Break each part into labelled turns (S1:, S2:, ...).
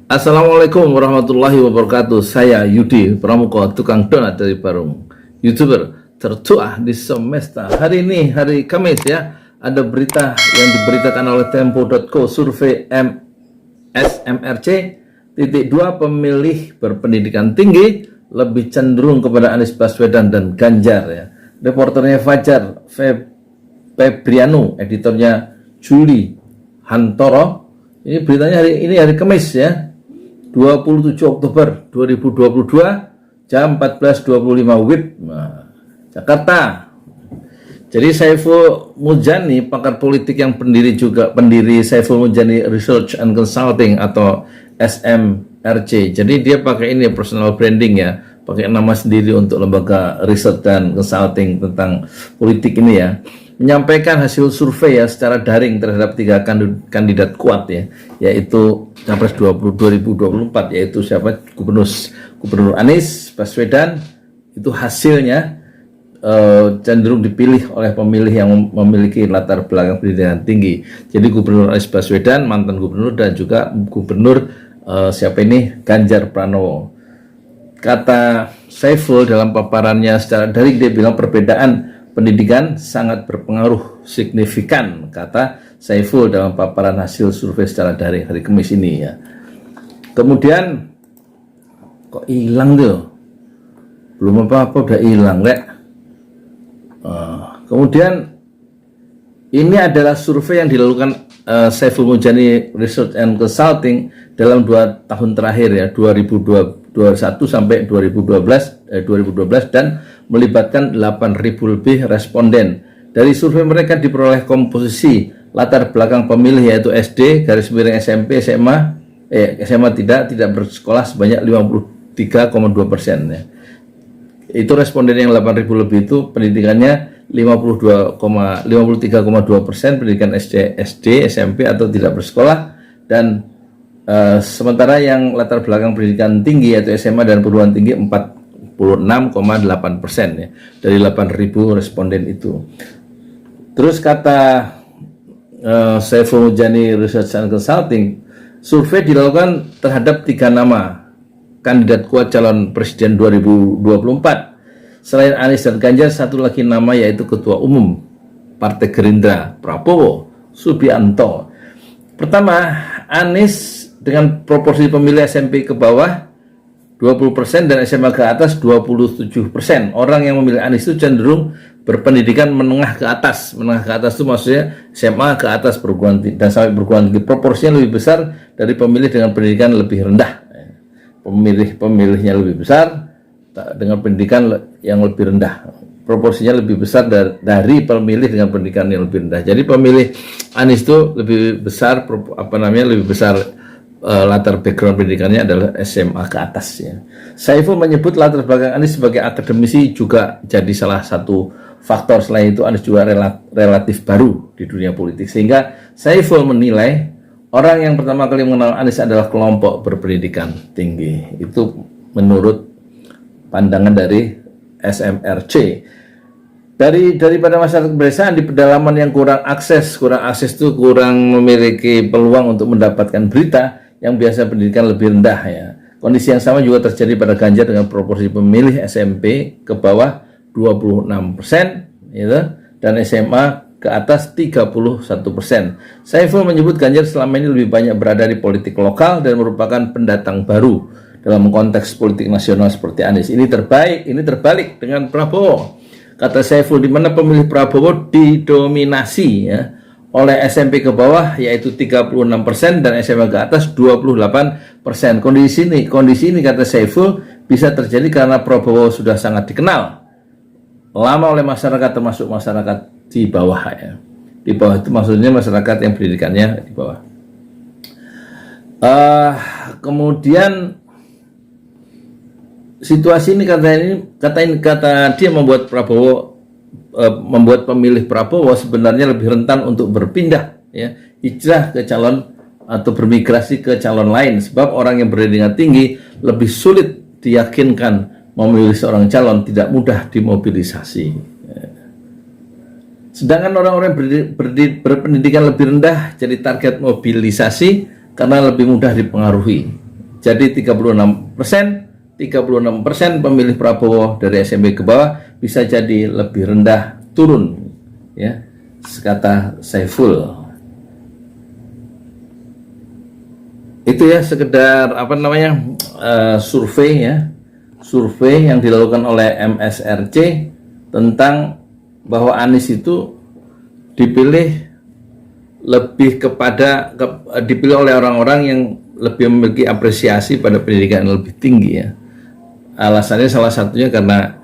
S1: Assalamualaikum warahmatullahi wabarakatuh. Saya Yudi Pramuko, tukang donat dari Parung, YouTuber tertua di semesta. Hari ini hari Kamis ya, ada berita yang diberitakan oleh Tempo.co, survei SMRC, titik 2 pemilih berpendidikan tinggi lebih cenderung kepada Anies Baswedan dan Ganjar ya. Reporternya Fajar Febriano, editornya Juli Hantoro. Ini beritanya hari Kamis ya, 27 Oktober 2022 jam 14.25 WIB, Jakarta. Jadi Saiful Mujani, pakar politik yang pendiri Saiful Mujani Research and Consulting atau SMRC. Jadi dia pakai ini personal branding ya, pakai nama sendiri untuk lembaga riset dan consulting tentang politik ini ya. Menyampaikan hasil survei ya secara daring terhadap 3 kandidat kuat ya, yaitu Capres 2024, yaitu siapa? Gubernur Anies Baswedan. Itu hasilnya cenderung dipilih oleh pemilih yang memiliki latar belakang pendidikan tinggi. Jadi Gubernur Anies Baswedan, mantan gubernur, dan juga Gubernur Ganjar Pranowo. Kata Saiful dalam paparannya secara daring, dia bilang perbedaan pendidikan sangat berpengaruh signifikan, kata Saiful dalam paparan hasil survei secara daring hari Kamis ini ya. Kemudian kok hilang tuh? Belum apa-apa udah hilang, Rek. Kemudian ini adalah survei yang dilakukan Saiful Mujani Research and Consulting dalam 2 tahun terakhir ya, 2021 sampai 2012 dan melibatkan 8.000 lebih responden. Dari survei mereka diperoleh komposisi latar belakang pemilih yaitu SD, SMP, SMA tidak bersekolah sebanyak 53,2% ya. Itu responden yang 8.000 lebih itu pendidikannya 53,2% pendidikan SD, SMP atau tidak bersekolah, dan sementara yang latar belakang pendidikan tinggi yaitu SMA dan perguruan tinggi 46,8% ya, dari 8.000 responden itu. Terus kata Saiful Mujani Research and Consulting, survei dilakukan terhadap 3 nama kandidat kuat calon presiden 2024. Selain Anies dan Ganjar, satu lagi nama yaitu Ketua Umum Partai Gerindra Prabowo Subianto. Pertama, Anies dengan proporsi pemilih SMP ke bawah 20% dan SMA ke atas 27%. Orang yang memilih Anies itu cenderung berpendidikan menengah ke atas. Menengah ke atas itu maksudnya SMA ke atas perguruan tinggi dan sampai perguruan tinggi. Proporsinya lebih besar dari pemilih dengan pendidikan lebih rendah. Pemilihnya lebih besar dengan pendidikan yang lebih rendah. Proporsinya lebih besar dari pemilih dengan pendidikan yang lebih rendah. Jadi pemilih Anies itu lebih besar lebih besar latar background pendidikannya adalah SMA ke atas ya. Saiful menyebut latar belakang Anies sebagai akademisi juga jadi salah satu faktor. Selain itu Anies juga relatif baru di dunia politik, sehingga Saiful menilai orang yang pertama kali mengenal Anies adalah kelompok berpendidikan tinggi. Itu menurut pandangan dari SMRC. Daripada masyarakat pedesaan di pedalaman yang kurang akses itu kurang memiliki peluang untuk mendapatkan berita yang biasa pendidikan lebih rendah ya. Kondisi yang sama juga terjadi pada Ganjar dengan proporsi pemilih SMP ke bawah 26% gitu, dan SMA ke atas 31%. Saiful menyebut Ganjar selama ini lebih banyak berada di politik lokal dan merupakan pendatang baru dalam konteks politik nasional seperti Anies. Ini terbalik dengan Prabowo. Kata Saiful, di mana pemilih Prabowo didominasi ya oleh SMP ke bawah yaitu 36% dan SMA ke atas 28%. Kondisi ini kata Saiful bisa terjadi karena Prabowo sudah sangat dikenal lama oleh masyarakat, termasuk masyarakat di bawah ya. Di bawah itu maksudnya masyarakat yang pendidikannya di bawah. Kemudian situasi ini kata dia membuat pemilih Prabowo sebenarnya lebih rentan untuk berpindah ya, hijrah ke calon atau bermigrasi ke calon lain, sebab orang yang berpendidikan tinggi lebih sulit diyakinkan memilih seorang calon, tidak mudah dimobilisasi ya. Sedangkan orang-orang berpendidikan lebih rendah jadi target mobilisasi karena lebih mudah dipengaruhi jadi 36%. 36% pemilih Prabowo dari SMP ke bawah bisa jadi lebih rendah turun, ya, kata Saiful. Itu ya sekedar survei ya, survei yang dilakukan oleh MSRC tentang bahwa Anies itu dipilih dipilih oleh orang-orang yang lebih memiliki apresiasi pada pendidikan yang lebih tinggi ya. Alasannya salah satunya karena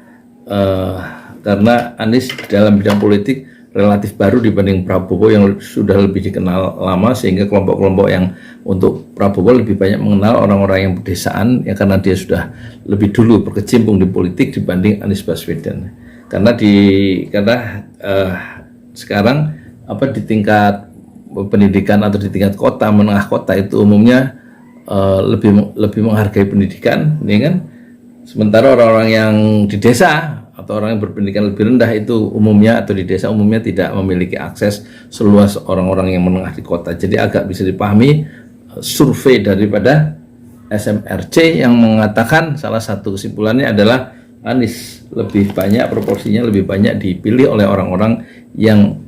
S1: Anies dalam bidang politik relatif baru dibanding Prabowo yang sudah lebih dikenal lama, sehingga kelompok-kelompok yang untuk Prabowo lebih banyak mengenal orang-orang yang pedesaan ya, karena dia sudah lebih dulu berkecimpung di politik dibanding Anies Baswedan. Karena sekarang di tingkat pendidikan atau di tingkat kota, menengah kota itu umumnya lebih menghargai pendidikan, ya kan? Sementara orang-orang yang di desa atau orang yang berpendidikan lebih rendah itu umumnya, atau di desa umumnya tidak memiliki akses seluas orang-orang yang menengah di kota. Jadi agak bisa dipahami survei daripada SMRC yang mengatakan salah satu kesimpulannya adalah Anies lebih banyak, proporsinya lebih banyak dipilih oleh orang-orang yang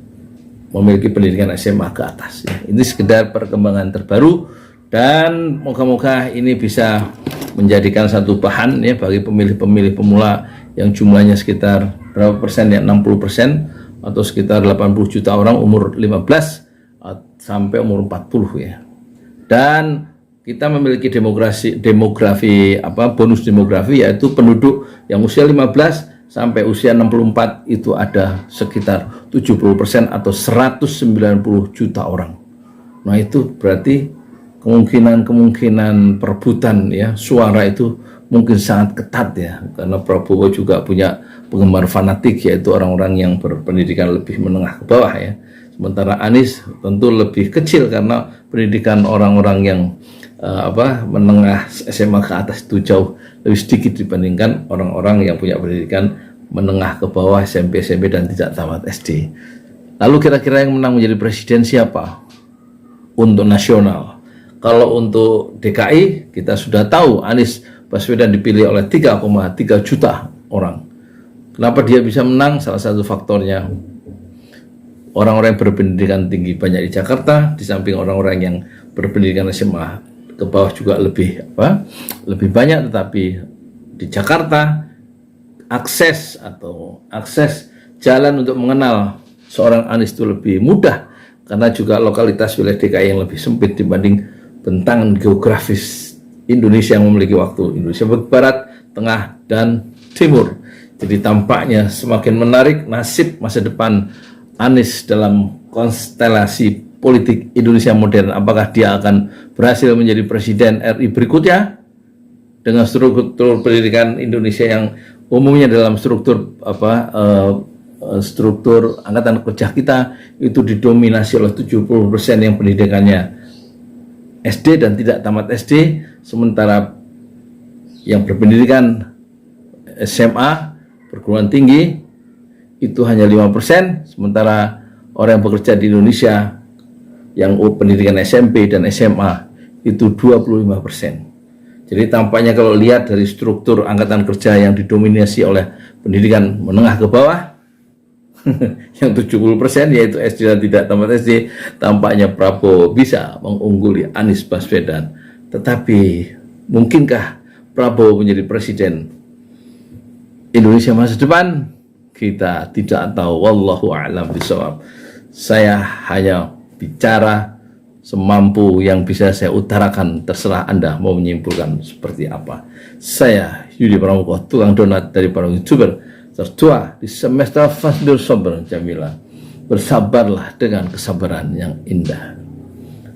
S1: memiliki pendidikan SMA ke atas ya. Ini sekedar perkembangan terbaru dan moga-moga ini bisa menjadikan satu bahan ya bagi pemilih-pemilih pemula yang jumlahnya sekitar berapa persen ya, 60% atau sekitar 80 juta orang umur 15 sampai umur 40 ya. Dan kita memiliki demografi bonus demografi, yaitu penduduk yang usia 15 sampai usia 64 itu ada sekitar 70% atau 190 juta orang. Nah, itu berarti kemungkinan perebutan ya suara itu mungkin sangat ketat ya, karena Prabowo juga punya penggemar fanatik, yaitu orang-orang yang berpendidikan lebih menengah ke bawah ya. Sementara Anies tentu lebih kecil karena pendidikan orang-orang yang menengah SMA ke atas itu jauh lebih sedikit dibandingkan orang-orang yang punya pendidikan menengah ke bawah, SMP dan tidak tamat SD. Lalu kira-kira yang menang menjadi presiden siapa? Untuk nasional. Kalau untuk DKI kita sudah tahu Anies Baswedan dipilih oleh 3,3 juta orang. Kenapa dia bisa menang? Salah satu faktornya orang-orang yang berpendidikan tinggi banyak di Jakarta, di samping orang-orang yang berpendidikan SMA ke bawah juga lebih banyak, tetapi di Jakarta akses jalan untuk mengenal seorang Anies itu lebih mudah, karena juga lokalitas wilayah DKI yang lebih sempit dibanding bentangan geografis Indonesia yang memiliki waktu Indonesia Barat, Tengah, dan Timur. Jadi tampaknya semakin menarik nasib masa depan Anies dalam konstelasi politik Indonesia modern. Apakah dia akan berhasil menjadi presiden RI berikutnya dengan struktur pendidikan Indonesia yang umumnya dalam struktur struktur angkatan kerja kita itu didominasi oleh 70% yang pendidikannya SD dan tidak tamat SD, sementara yang berpendidikan SMA perguruan tinggi itu hanya 5%, sementara orang yang bekerja di Indonesia yang pendidikan SMP dan SMA itu 25%. Jadi tampaknya kalau lihat dari struktur angkatan kerja yang didominasi oleh pendidikan menengah ke bawah yang 70% yaitu SD dan tidak tamat SD, tampaknya Prabowo bisa mengungguli Anies Baswedan. Tetapi mungkinkah Prabowo menjadi presiden Indonesia masa depan? Kita tidak tahu, wallahu a'lam bishawab. Saya hanya bicara semampu yang bisa saya utarakan, terserah Anda mau menyimpulkan seperti apa. Saya Yudi Pramuko, tukang donat dari para YouTuber tertua di semesta Fasdur Sober Jamila. Bersabarlah dengan kesabaran yang indah.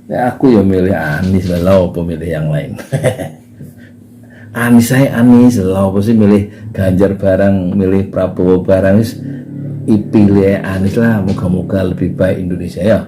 S1: Ya, aku yang milih Anies, lalu pemilih yang lain. Anies lalu sih milih Ganjar barang, milih Prabowo barang, pilih Anies lah, moga-moga lebih baik Indonesia ya.